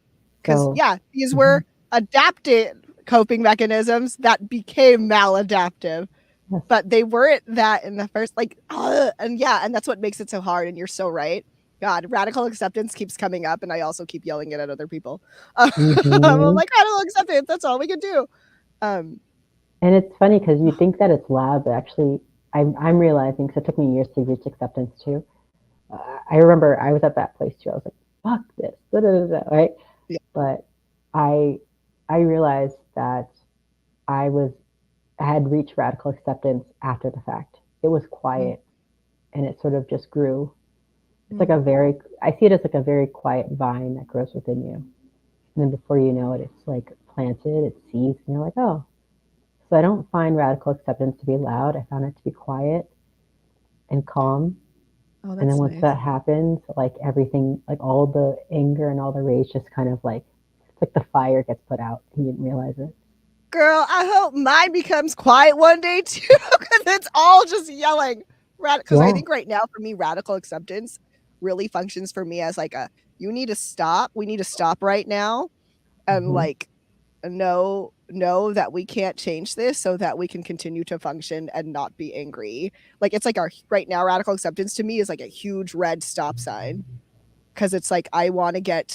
Because these were adapted coping mechanisms that became maladaptive. Yes. But they weren't that in the first, and that's what makes it so hard. And you're so right. God, radical acceptance keeps coming up, and I also keep yelling it at other people. I'm like, radical acceptance, that's all we can do. And it's funny because you think that it's loud, but actually, I'm realizing, because it took me years to reach acceptance too. I remember I was at that place too. I was like, fuck this, right? Yeah. But I I realized that I was I had reached radical acceptance after the fact. It was Mm, quiet and it sort of just grew. It's like mm. a very I see it as like a very quiet vine that grows within you. And then before you know it, it's like planted, it seeds, and you're like, oh. So I don't find radical acceptance to be loud. I found it to be quiet and calm. Oh, And then that's once nice. that happens, like everything, like all the anger and all the rage just kind of like, it's like the fire gets put out and you didn't realize it. Girl, I hope mine becomes quiet one day too, because it's all just yelling. Because I Yeah. think right now for me, radical acceptance really functions for me as like a you need to stop. We need to stop right now and Hmm. like know that we can't change this so that we can continue to function and not be angry. Like it's like our right now radical acceptance to me is like a huge red stop sign because it's like I want to get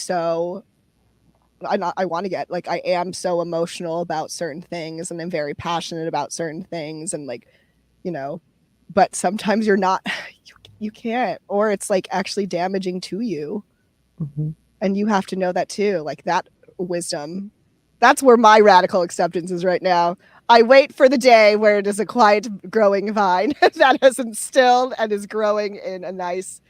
like I am so emotional about certain things and I'm very passionate about certain things and like you know but sometimes you're not you can't or it's like actually damaging to you Hmm. and you have to know that too like that wisdom that's where my radical acceptance is right now. I wait for the day where it is a quiet growing vine that has instilled and is growing in a nice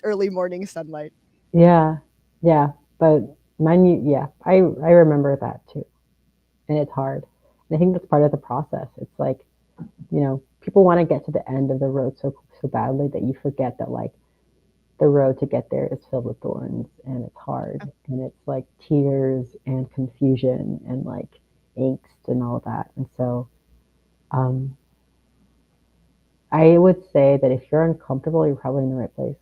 early morning sunlight. Yeah. Yeah. But mine, yeah, I remember that too. And it's hard. And I think that's part of the process. It's like, people want to get to the end of the road so badly that you forget that like the road to get there is filled with thorns and it's hard and it's like tears and confusion and like angst and all that. And so um, I would say that if you're uncomfortable, you're probably in the right place.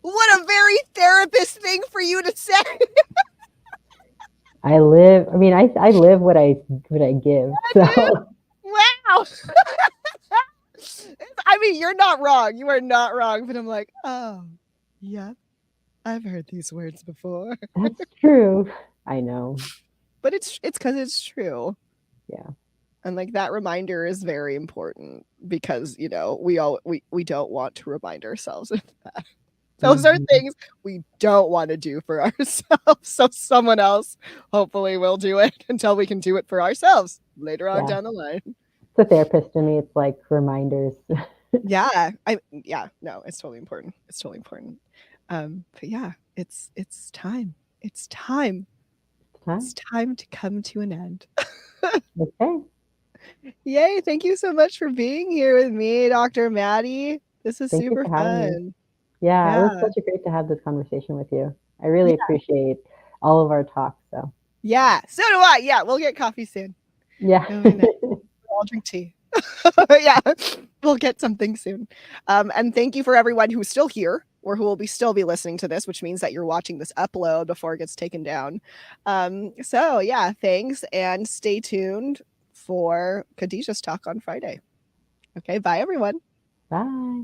What a very therapist thing for you to say. I live what I give. So Wow. I mean, you're not wrong. You are not wrong. But I'm like, oh, yeah, I've heard these words before. that's true. I know. But it's because it's true. Yeah. And like that reminder is very important because we don't want to remind ourselves of that. Those are Hmm. things we don't want to do for ourselves. So someone else hopefully will do it until we can do it for ourselves later on Yeah. down the line. The therapist in me, it's like reminders. Yeah, no, it's totally important. It's totally important. But yeah, it's time. It's time. Time. It's time to come to an end. Okay. Yay, thank you so much for being here with me, Dr. Maddie. This is Thank you super for having me. fun. Yeah, it was Yeah. such a great to have this conversation with you. I Yeah. really appreciate all of our talks. So, Yeah. So do I. Yeah, we'll get coffee soon. yeah. It'll be nice. I'll drink tea. Yeah, we'll get something soon. And thank you for everyone who's still here or who will still be listening to this, which means that you're watching this upload before it gets taken down. So yeah, thanks and stay tuned for Khadijah's talk on Friday. Okay, bye everyone. Bye.